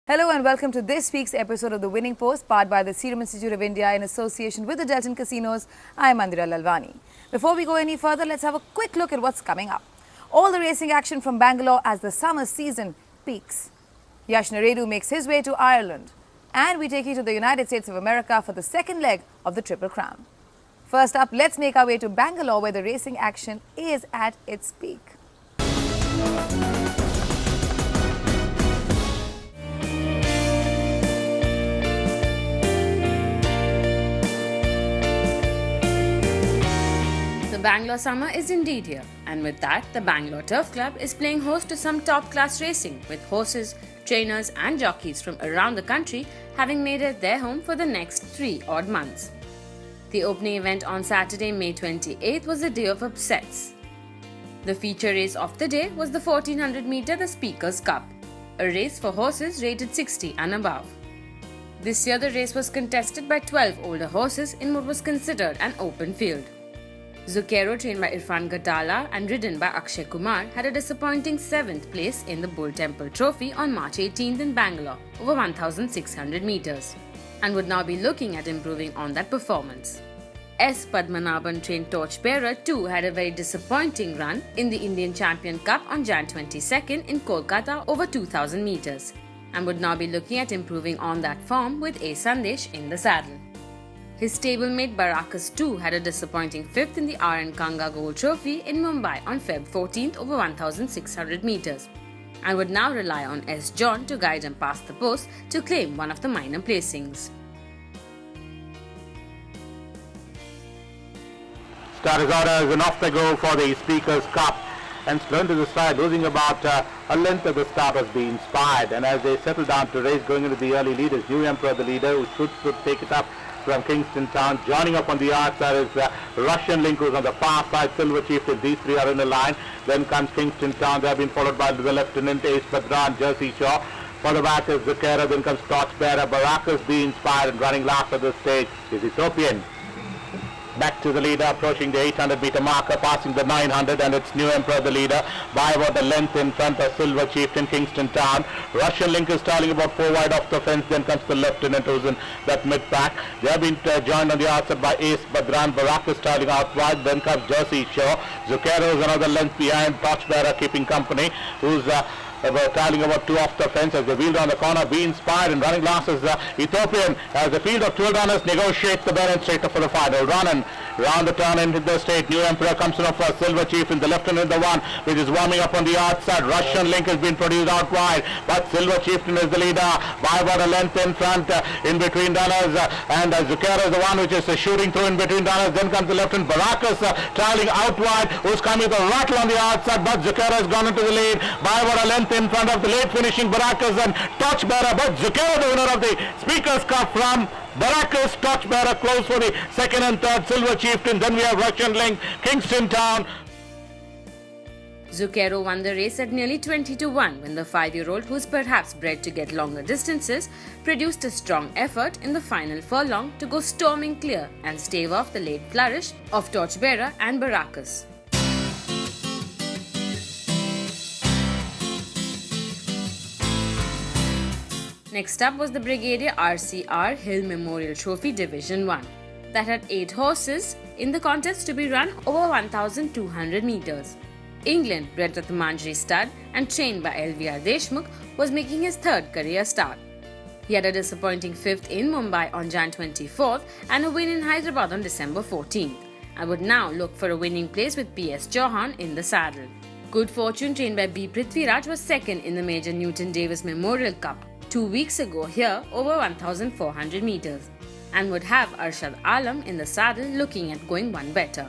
Hello and welcome to this week's episode of The Winning Post, powered by the Serum Institute of India in association with the Delton Casinos. I am Mandira Lalwani. Before we go any further, let's have a quick look at what's coming up. All the racing action from Bangalore as the summer season peaks. Yash Narredu makes his way to Ireland. And we take you to the United States of America for the second leg of the Triple Crown. First up, let's make our way to Bangalore, where the racing action is at its peak. The Bangalore summer is indeed here, and with that, the Bangalore Turf Club is playing host to some top-class racing, with horses, trainers and jockeys from around the country having made it their home for the next 3 odd months. The opening event on Saturday, May 28th was a day of upsets. The feature race of the day was the 1400 meter The Speaker's Cup, a race for horses rated 60 and above. This year the race was contested by 12 older horses in what was considered an open field. Zucchero, trained by Irfan Gatala and ridden by Akshay Kumar, had a disappointing 7th place in the Bull Temple Trophy on March 18th in Bangalore over 1,600 meters, and would now be looking at improving on that performance. S. Padmanabhan, trained torchbearer, too had a very disappointing run in the Indian Champion Cup on Jan 22nd in Kolkata over 2,000 meters, and would now be looking at improving on that form with A. Sandesh in the saddle. His stablemate Barakas too had a disappointing 5th in the R.N. Kanga Gold Trophy in Mumbai on Feb 14th over 1,600 meters, and would now rely on S. John to guide him past the post to claim one of the minor placings. Start is orders and off they go for the Speaker's Cup, and slowing to the side, losing about a length at the start was being inspired, and as they settle down to race, going into the early leaders, New Emperor the leader, who should take it up from Kingston Town. Joining up on the outside is Russian Link, who's on the far side. Silver Chieftain, these three are in the line. Then comes Kingston Town. They have been followed by the Lieutenant Ace Badran, Jersey Shaw. For the back is Zucchero. Then comes Torchbearer. Barakas be inspired and running last at this stage is Ethiopian. Back to the leader, approaching the 800 meter marker, passing the 900, and it's New Emperor the leader by about the length in front of Silver Chieftain, Kingston Town. Russian Link is starting about 4 wide off the fence. Then comes the Lieutenant, who's in that mid pack. They have been joined on the outside by Ace Badran. Barak is starting out wide. Then comes Jersey Shaw. Zucchero is another length behind. Torchbearer keeping company, who's tiling about 2 off the fence as they wheel down the corner. Be inspired and running last is Ethiopian as the field of 12 runners negotiate the balance straight for the final run, and round the turn into the straight. New Emperor comes in for Silver Chief in the Lieutenant, the one which is warming up on the outside. Russian Link has been produced out wide, but Silver Chieftain is the leader by about a length in front in between runners, and Zucchero is the one which is shooting through in between runners. Then comes the Lieutenant Barakas trailing out wide, who's coming with a rattle on the outside, but Zucchero has gone into the lead by about a length in front of the late finishing Barakas and Torchbearer, but Zucchero the winner of the Speaker's Cup from Barakas. Torchbearer close for the second and third. Silver Chieftain. Then we have Russian Link, Kingston Town. Zucchero won the race at nearly 20-1 when the 5-year-old, who's perhaps bred to get longer distances, produced a strong effort in the final furlong to go storming clear and stave off the late flourish of Torchbearer and Barakas. Next up was the Brigadier RCR Hill Memorial Trophy Division 1 that had 8 horses in the contest to be run over 1,200 meters. England, bred at the Manjri stud and trained by LVR Deshmukh, was making his 3rd career start. He had a disappointing 5th in Mumbai on Jan 24th and a win in Hyderabad on December 14th, and would now look for a winning place with P.S. Chauhan in the saddle. Good Fortune, trained by B. Prithviraj, was 2nd in the Major Newton Davis Memorial Cup 2 weeks ago here over 1,400 meters, and would have Arshad Alam in the saddle looking at going one better.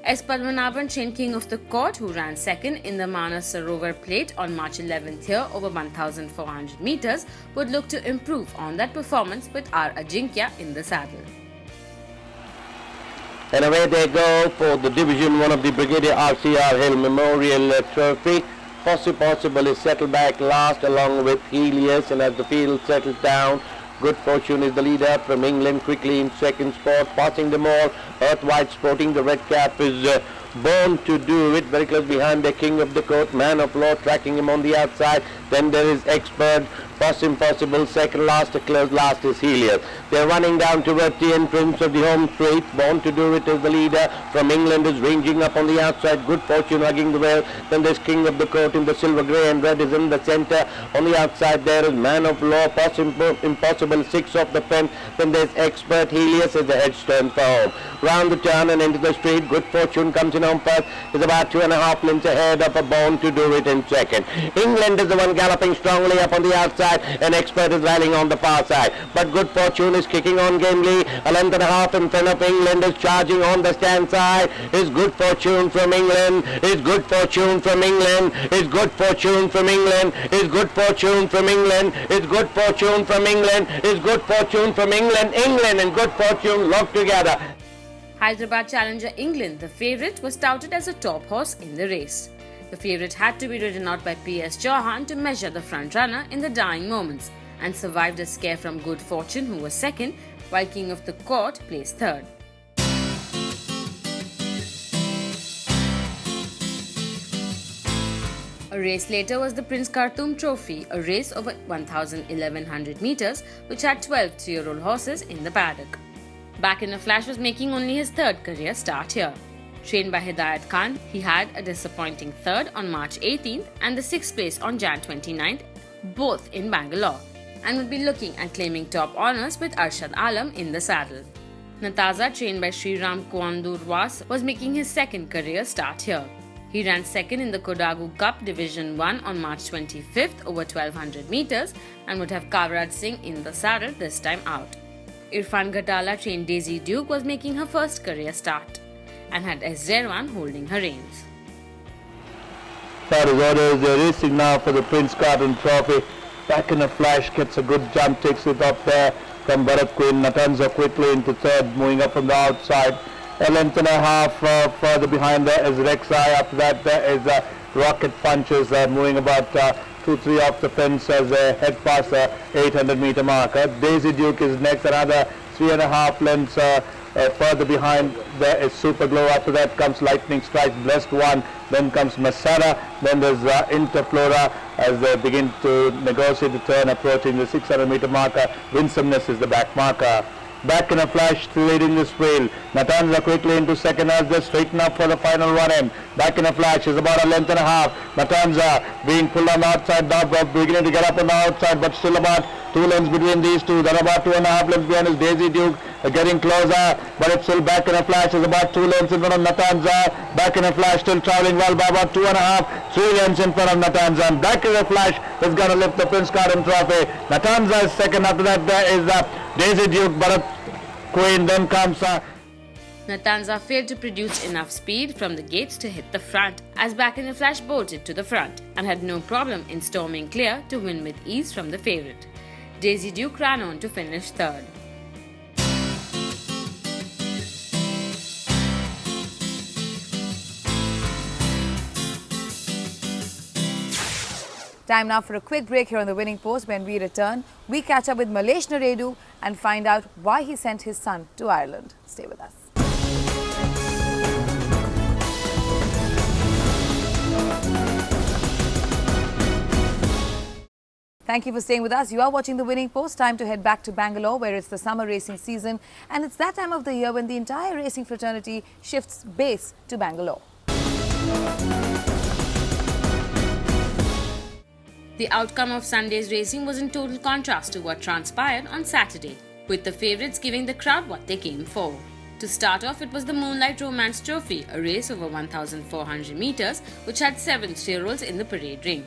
S. Padmanabhan, trained King of the Court, who ran 2nd in the Manas Sarovar Plate on March 11th here over 1,400 meters, would look to improve on that performance with R. Ajinkya in the saddle. And away they go for the Division 1 of the Brigadier RCR Hill Memorial Trophy. Possible is settled back last along with Helios, and as the field settles down, Good Fortune is the leader from England, quickly in second spot, passing them all. Earthwide sporting the red cap is Born to Do It, very close behind the King of the Court, Man of Law, tracking him on the outside. Then there is Expert, Poss Impossible, second last, close last is Helios. They're running down towards the entrance of the home straight. Born to Do It is the leader. From England is ranging up on the outside. Good Fortune hugging the rail. Then there's King of the Court in the silver, grey and red is in the centre. On the outside there is Man of Law, Poss Impossible, 6 off the fence. Then there's Expert, Helios is the headstone for home. Round the turn and into the street. Good Fortune comes in on first. Is about 2.5 lengths ahead of a Born to Do It in second. England is the one galloping strongly up on the outside. An Expert is rallying on the far side. But Good Fortune is kicking on gamely. 1.5 lengths in front of England is charging on the stand side. Is Good Fortune from England. Is Good Fortune from England. Is Good Fortune from England. Is Good Fortune from England. Is Good Fortune from England. Is Good Fortune from England. England and Good Fortune locked together. Hyderabad challenger England, the favourite, was touted as a top horse in the race. The favourite had to be ridden out by P.S. Chauhan to measure the front runner in the dying moments and survived a scare from Good Fortune, who was second, while King of the Court placed third. A race later was the Prince Kartum Trophy, a race over 1,100 metres which had 12 three-year-old horses in the paddock. Back in a Flash was making only his third career start here. Trained by Hidayat Khan, he had a disappointing third on March 18th and the 6th place on Jan 29th, both in Bangalore, and would be looking at claiming top honours with Arshad Alam in the saddle. Nataza, trained by Sriram Kuandurwas, was making his second career start here. He ran second in the Kodagu Cup Division 1 on March 25th over 1200 metres and would have Kavraj Singh in the saddle this time out. Irfan Ghatala, trained Daisy Duke, was making her first career start and had S. Zerwan holding her reins. Third is orders, they're racing now for the Prince Kartum Trophy. Back in a Flash, gets a good jump, takes it up there from Bharat Queen. Natanza quickly into third, moving up from the outside. A length and a half further behind there is Rexai. After that there is Rocket Punches moving about 2-3 off the fence as they head past the 800 meter marker. Daisy Duke is next, another 3.5 lengths further behind there is Super Glow. After that comes Lightning Strikes, Blessed One, then comes Masada, then there's Interflora as they begin to negotiate the turn approaching the 600 meter marker. Winsomeness is the back marker. Back in a Flash leading this field. Natanza quickly into second as they straighten up for the final run in. Back in a Flash is about a length and a half. Natanza being pulled on the outside, beginning to get up on the outside, but still about 2 lengths between these two. Then about 2.5 lengths behind is Daisy Duke, getting closer, but it's still Back in a Flash is about 2 lengths in front of Natanza. Back in a Flash still travelling well by about 2.5, 3 lengths in front of Natanza. And Back in a Flash is going to lift the Prince Kartum Trophy. Natanza is second. After that there is Daisy Duke, Bharat Queen, then comes Natanza failed to produce enough speed from the gates to hit the front as Back in a Flash bolted to the front and had no problem in storming clear to win with ease from the favourite. Daisy Duke ran on to finish third. Time now for a quick break here on the Winning Post. When we return, we catch up with Malays Naredu and find out why he sent his son to Ireland. Stay with us. Thank you for staying with us. You are watching The Winning Post. Time to head back to Bangalore, where it's the summer racing season. And it's that time of the year when the entire racing fraternity shifts base to Bangalore. The outcome of Sunday's racing was in total contrast to what transpired on Saturday, with the favourites giving the crowd what they came for. To start off, it was the Moonlight Romance Trophy, a race over 1,400 metres, which had 7 three-year-olds in the parade ring.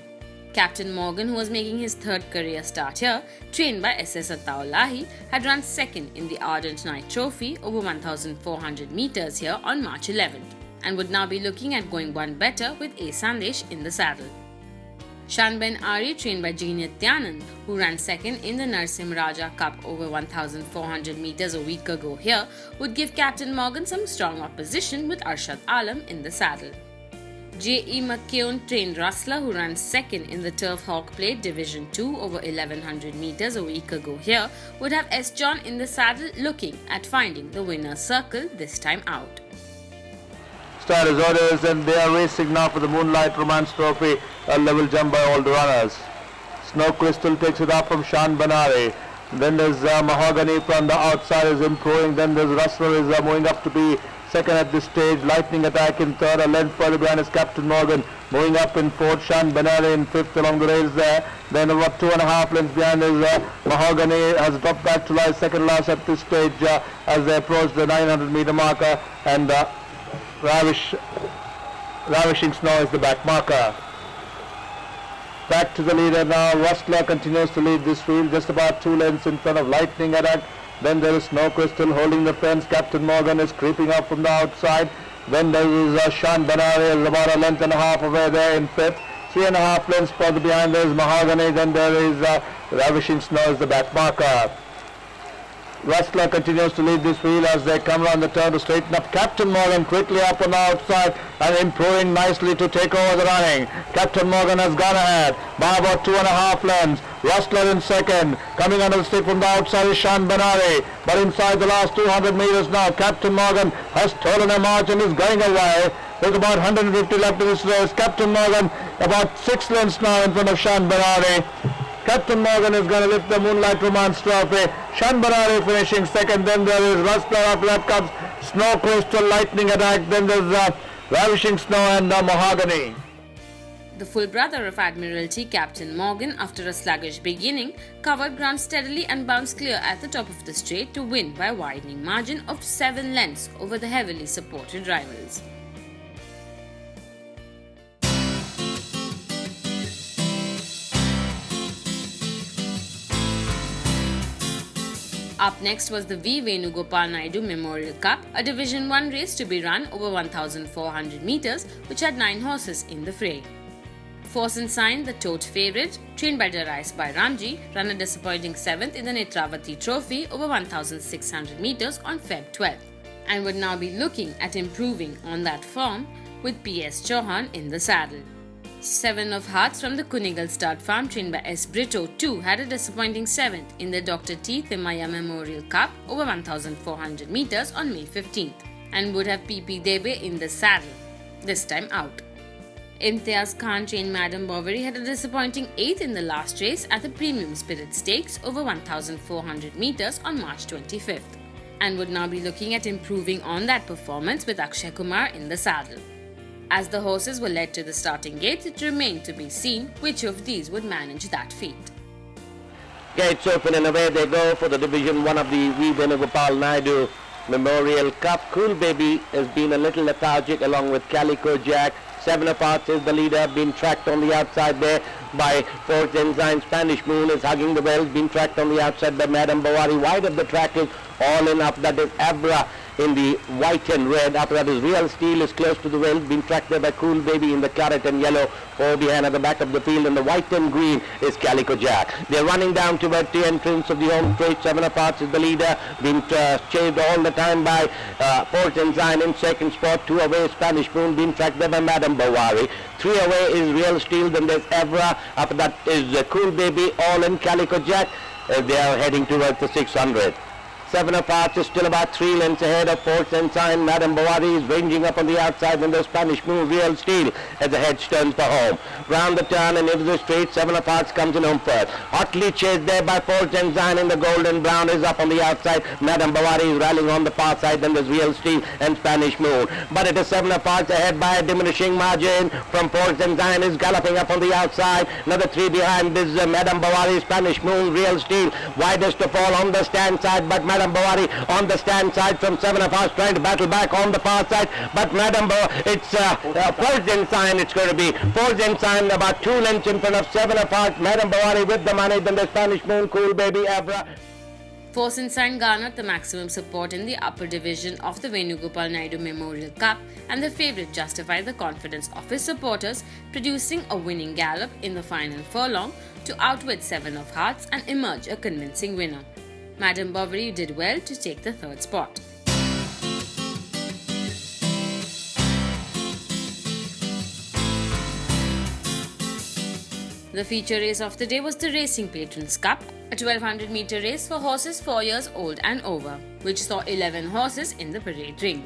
Captain Morgan, who was making his third career start here, trained by S.S. Attaulahi, had run second in the Ardent Night Trophy over 1,400 metres here on March 11th, and would now be looking at going one better with A. Sandesh in the saddle. Shanben Ari, trained by G. Nityanand, who ran second in the Narsim Raja Cup over 1,400 metres a week ago here, would give Captain Morgan some strong opposition with Arshad Alam in the saddle. J.E. McKeown, trained Rustler, who ran second in the Turf Hawk Plate Division 2 over 1,100 metres a week ago here, would have S. John in the saddle looking at finding the winner's circle this time out. starters orders, and they are racing now for the Moonlight Romance Trophy, a level jump by all the runners. Snow Crystal takes it up from Shan Banare. Then there's Mahogany from the outside is improving. Then there's Rustler is moving up to be second at this stage. Lightning Attack in third. A length further behind is Captain Morgan moving up in fourth. Shan Banare in fifth along the rails there. Then about 2.5 lengths behind is Mahogany has dropped back to lie second last at this stage as they approach the 900 meter marker, and Ravishing Snow is the back marker. Back to the leader now. Rustler continues to lead this field, just about 2 lengths in front of Lightning Attack. Then there is Snow Crystal holding the fence. Captain Morgan is creeping up from the outside. Then there is Shan Banare is about 1.5 lengths away there in fifth. 3.5 lengths further behind there is Mahogany. Then there is Ravishing Snow is the back marker. Rustler continues to lead this field as they come around the turn to straighten up. Captain Morgan quickly up on the outside and improving nicely to take over the running. Captain Morgan has gone ahead by about 2.5 lengths. Rustler in second. Coming under the stick from the outside is Shan Banare. But inside the last 200 meters now, Captain Morgan has stolen a march and is going away. There's about 150 left in this race. Captain Morgan about 6 lengths now in front of Shan Banare. Captain Morgan is going to lift the Moonlight Romance Trophy. Shan Banare finishing second. Then there is Rustler. After that comes Snow Coastal, Lightning Attack. Then there's Ravishing Snow and Mahogany. The full brother of Admiralty, Captain Morgan, after a sluggish beginning, covered ground steadily and bounced clear at the top of the straight to win by a widening margin of 7 lengths over the heavily supported rivals. Up next was the V. Venugopal Naidu Memorial Cup, a Division 1 race to be run over 1,400 meters, which had 9 horses in the fray. Force and Sign, the tote favourite, trained by Darais by Ramji, ran a disappointing 7th in the Netravati Trophy over 1,600 meters on Feb 12th, and would now be looking at improving on that form with P.S. Chauhan in the saddle. 7 of Hearts from the Kunigal Stud Farm, trained by S. Brito, too had a disappointing 7th in the Dr. T. Thimaya Memorial Cup over 1,400 meters on May 15th, and would have P.P. Debe in the saddle, this time out. Imtiaz Khan, trained Madam Bovary, had a disappointing 8th in the last race at the Premium Spirit Stakes over 1,400 meters on March 25th, and would now be looking at improving on that performance with Akshay Kumar in the saddle. As the horses were led to the starting gates, it remained to be seen which of these would manage that feat. Gates open and away they go for the Division 1 of the V. Venugopal Naidu Memorial Cup. Cool Baby has been a little lethargic along with Calico Jack. 7 of Hearts is the leader, being tracked on the outside there by Force Ensign. Spanish Moon is hugging the wells, being tracked on the outside by Madam Bawari. Wide of the track is All In Up, that is Abra in the white and red. After that is Real Steel is close to the well, being tracked there by Cool Baby in the claret and yellow. 4 behind at the back of the field, and the white and green is Calico Jack. They're running down toward the entrance of the home straight. 7 of Hearts is the leader, being chased all the time by Force Ensign in second spot. 2 away Spanish Moon, being tracked there by Madam Bawari. 3 away is Real Steel, then there's Evra. After that is Cool Baby, All In, Calico Jack. They are heading towards the 600. 7 of Hearts is still about 3 lengths ahead of Force Ensign. Madam Bawari is ranging up on the outside, and the Spanish Moon, Real Steel, as the hedge turns for home. Round the turn and into the straight, 7 of Hearts comes in home first. Hotly chased there by Force Ensign, and the golden brown is up on the outside. Madam Bawari is rallying on the far side, then there's Real Steel and Spanish Moon. But it is 7 of Hearts ahead by a diminishing margin from Force Ensign is galloping up on the outside. Another 3 behind is Madam Bawari, Spanish Moon, Real Steel. Widest of all on the stand side, but Madam Bawari on the stand side from 7 of Hearts trying to battle back on the far side, but Madam Bawari, it's Force Ensign, it's going to be Force Ensign about 2 lengths in front of 7 of Hearts. Madam Bawari with the money, then the Spanish Moon, Cool Baby, Evra. Force Ensign garnered the maximum support in the upper division of the Venugopal Naidu Memorial Cup, and the favourite justified the confidence of his supporters, producing a winning gallop in the final furlong to outwit 7 of Hearts and emerge a convincing winner. Madam Bovary did well to take the 3rd spot. The feature race of the day was the Racing Patrons Cup, a 1200 meter race for horses 4 years old and over, which saw 11 horses in the parade ring.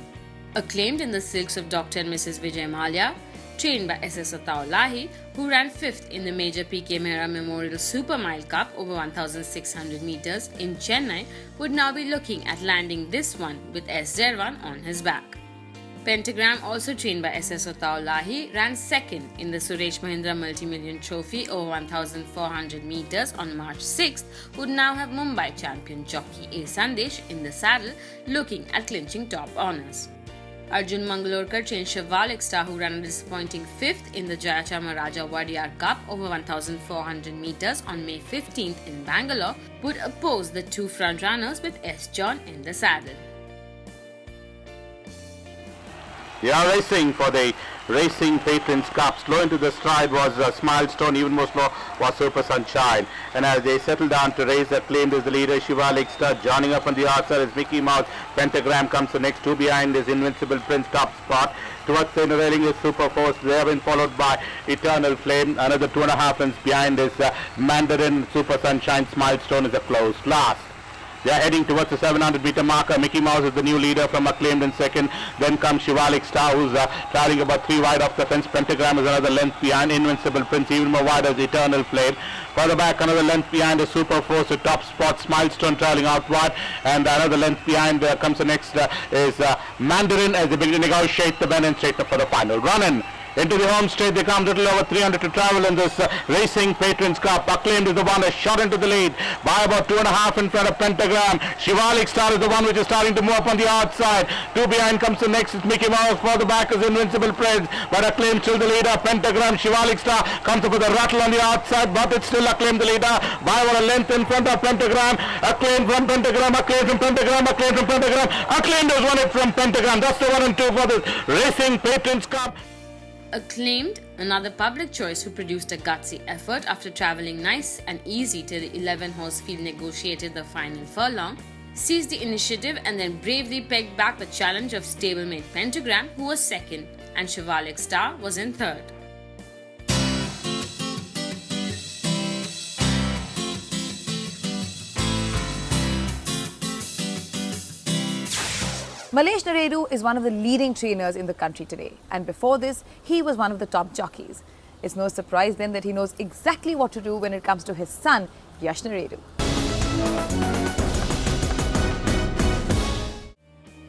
Acclaimed in the silks of Dr. and Mrs. Vijay Mallya, trained by SS Ataul Lahi, who ran 5th in the major PK Mehra Memorial Super Mile Cup over 1,600 meters in Chennai, would now be looking at landing this one with S. Derwan on his back. Pentagram, also trained by SS Ataul Lahi, ran 2nd in the Suresh Mahindra Multi-Million Trophy over 1,400 meters on March 6th, would now have Mumbai champion jockey A. Sandesh in the saddle looking at clinching top honours. Arjun Mangalorkar trained Shivalik Star, who ran a disappointing 5th in the Jayacharma Wadiyar Cup over 1,400 meters on May 15th in Bangalore, would oppose the two front runners with S. John in the saddle. Yeah, racing for the Racing Patrons Cup. Slow into the stride was Smilestone, even more slow was Super Sunshine. And as they settle down to race, Acclaimed is the leader. Shivalik Star joining up on the outside is Mickey Mouse. Pentagram comes the next. 2 behind is Invincible Prince, top spot. Towards the inner railing is Super Force. They have been followed by Eternal Flame. Another 2.5 lengths behind is Mandarin. Super Sunshine. Smilestone is a close last. They are heading towards the 700 meter marker. Mickey Mouse is the new leader from Acclaimed in second. Then comes Shivalik Star, who's traveling about 3 wide off the fence. Pentagram is another length behind. Invincible Prince even more wide as Eternal Flame. Further back, another length behind is Super Force, the top spot. Milestone traveling out wide. And another length behind comes the next is Mandarin as they begin to negotiate the bend and straight up for the final. Running into the home straight, they come little over 300 to travel in this Racing Patrons Cup. Acclaimed is the one that shot into the lead by about 2.5 in front of Pentagram. Shivalik Star is the one which is starting to move up on the outside. 2 behind comes the next is Mickey Mouse. Further back is Invincible Prince, but Acclaimed still the leader. Pentagram, Shivalik Star comes up with a rattle on the outside, but it's still Acclaimed the leader by about a length in front of Pentagram. Acclaimed from Pentagram, Acclaimed from Pentagram, Acclaimed from Pentagram. Acclaimed has won it from Pentagram. That's the 1 and 2 for this Racing Patrons Cup. Acclaimed, another public choice who produced a gutsy effort after travelling nice and easy till the 11-horse field negotiated the final furlong, seized the initiative and then bravely pegged back the challenge of stablemate Pentagram, who was second, and Shivalik Star was in third. Malays Naredu is one of the leading trainers in the country today, and before this, he was one of the top jockeys. It's no surprise then that he knows exactly what to do when it comes to his son, Yash Narredu.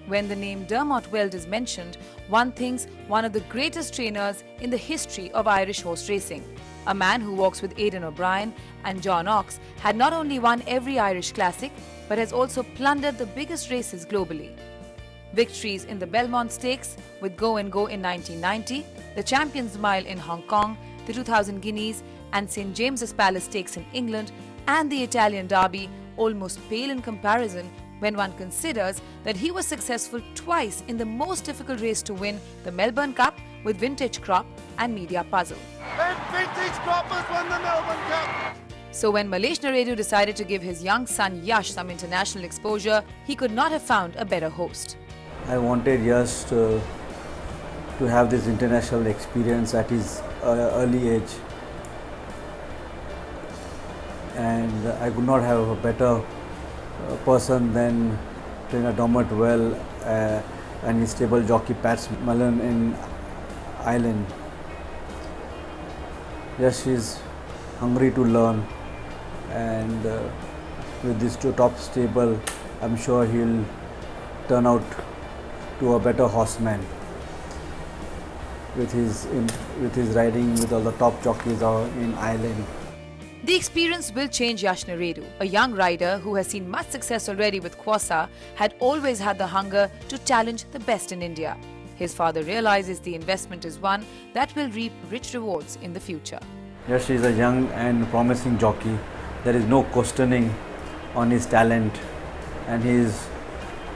When the name Dermot Weld is mentioned, one thinks one of the greatest trainers in the history of Irish horse racing. A man who walks with Aidan O'Brien and John Ox had not only won every Irish classic, but has also plundered the biggest races globally. Victories in the Belmont Stakes with Go and Go in 1990, the Champions Mile in Hong Kong, the 2000 Guineas and St James's Palace Stakes in England, and the Italian Derby almost pale in comparison when one considers that he was successful twice in the most difficult race to win, the Melbourne Cup with Vintage Crop and Media Puzzle. Vintage Crop has won the Melbourne Cup. So when Malays Naredu decided to give his young son Yash some international exposure, he could not have found a better host. I wanted Yash to have this international experience at his early age, and I could not have a better person than trainer Dermot Well and his stable jockey Pat Mullen in Ireland. Yash is hungry to learn, and with this top stable, I'm sure he'll turn out to a better horseman with his riding with all the top jockeys in Ireland. The experience will change Yash Narredu. A young rider who has seen much success already with Quassa had always had the hunger to challenge the best in India. His father realizes the investment is one that will reap rich rewards in the future. Yash is a young and promising jockey. There is no questioning on his talent, and he is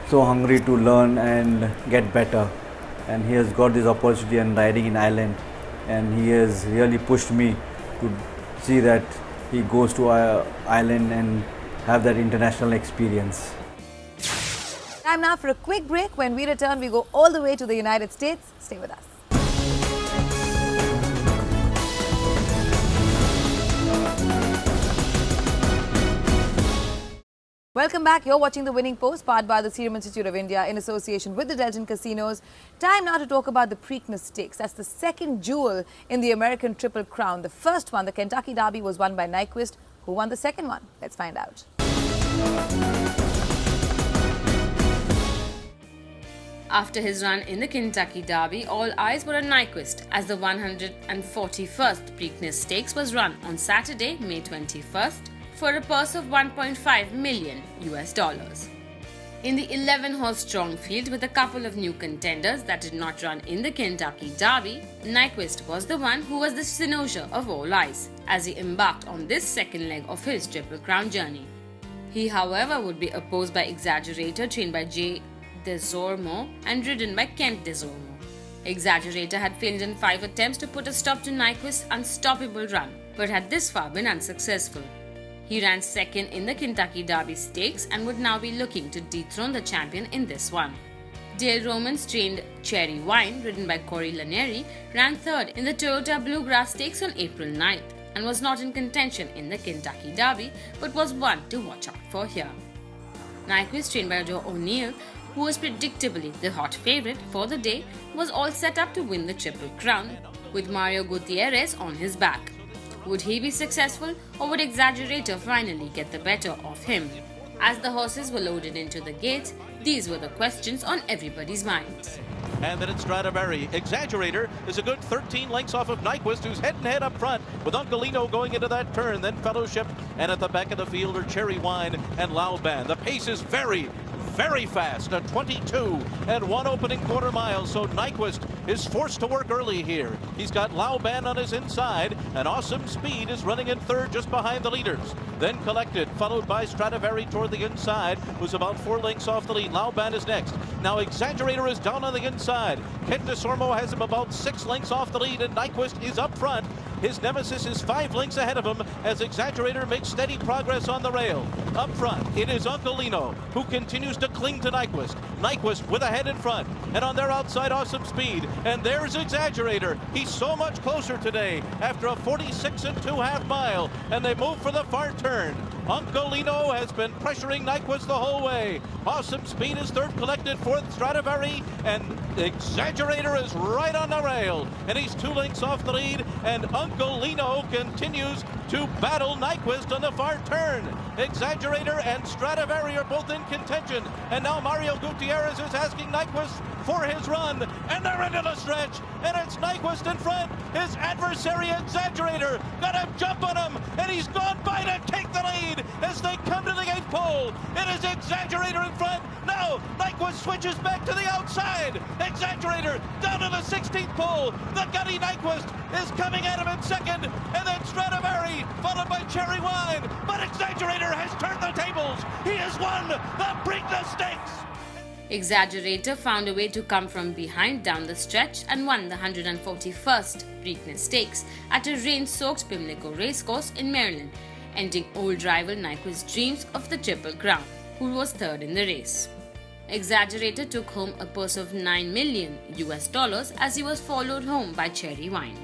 so hungry to learn and get better, and he has got this opportunity in riding in Ireland, and he has really pushed me to see that he goes to Ireland and have that international experience. Time now for a quick break. When we return, we go all the way to the United States. Stay with us. Welcome back. You're watching The Winning Post, powered by the Serum Institute of India in association with the Delton Casinos. Time now to talk about the Preakness Stakes. That's the second jewel in the American Triple Crown. The first one, the Kentucky Derby, was won by Nyquist. Who won the second one? Let's find out. After his run in the Kentucky Derby, all eyes were on Nyquist as the 141st Preakness Stakes was run on Saturday, May 21st, for a purse of $1.5 million. In the 11-horse strong field with a couple of new contenders that did not run in the Kentucky Derby, Nyquist was the one who was the cynosure of all eyes as he embarked on this second leg of his Triple Crown journey. He, however, would be opposed by Exaggerator, trained by J. Desormeaux and ridden by Kent Desormeaux. Exaggerator had failed in 5 attempts to put a stop to Nyquist's unstoppable run, but had this far been unsuccessful. He ran second in the Kentucky Derby Stakes and would now be looking to dethrone the champion in this one. Dale Roman's trained Cherry Wine, ridden by Corey Lanieri, ran third in the Toyota Bluegrass Stakes on April 9th and was not in contention in the Kentucky Derby but was one to watch out for here. Nyquist, trained by Joe O'Neill, who was predictably the hot favourite for the day, was all set up to win the Triple Crown with Mario Gutierrez on his back. Would he be successful, or would Exaggerator finally get the better of him? As the horses were loaded into the gates, these were the questions on everybody's minds. And then it's Stradivari. Exaggerator is a good 13 lengths off of Nyquist, who's head and head up front with Uncolino going into that turn, then Fellowship, and at the back of the field are Cherry Wine and Lauban. The pace is very fast, a 22 and 1 opening quarter mile, so Nyquist is forced to work early here. He's got Lauban on his inside, and Awesome Speed is running in third just behind the leaders. Then Collected, followed by Stradivari toward the inside, who's about 4 lengths off the lead. Lauban is next. Now Exaggerator is down on the inside. Kent Desormeaux has him about 6 lengths off the lead, and Nyquist is up front. His nemesis is 5 lengths ahead of him as Exaggerator makes steady progress on the rail. Up front, it is Uncolino, who continues to cling to Nyquist. Nyquist with a head in front, and on their outside, Awesome Speed. And there's Exaggerator. He's so much closer today after a 46 2/2 mile, and they move for the far turn. Uncolino has been pressuring Nyquist the whole way. Awesome Speed is third, Collected fourth, Stradivari, and Exaggerator is right on the rail, and he's 2 lengths off the lead, and Uncolino continues to battle Nyquist on the far turn. Exaggerator and Stradivari are both in contention, and now Mario Gutierrez is asking Nyquist for his run, and they're into the stretch, and it's Nyquist in front. His adversary Exaggerator got a jump on him, and he's gone by to take the lead as they come to the 8th pole. It is Exaggerator in front. Now Nyquist switches back to the outside. Exaggerator down to the 16th pole. The gutty Nyquist is coming at him in second, and then Stradivari followed by Cherry Wine. But Exaggerator has turned the tables. He has won the Preakness Stakes. Exaggerator found a way to come from behind down the stretch and won the 141st Preakness Stakes at a rain-soaked Pimlico Racecourse in Maryland, ending old rival Nyquist's dreams of the Triple Crown, who was third in the race. Exaggerator took home a purse of $9 million as he was followed home by Cherry Wine.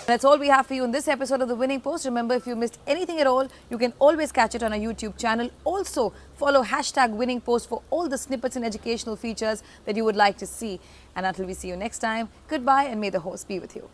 That's all we have for you in this episode of The Winning Post. Remember, if you missed anything at all, you can always catch it on our YouTube channel. Also, follow #WinningPost for all the snippets and educational features that you would like to see. And until we see you next time, goodbye and may the horse be with you.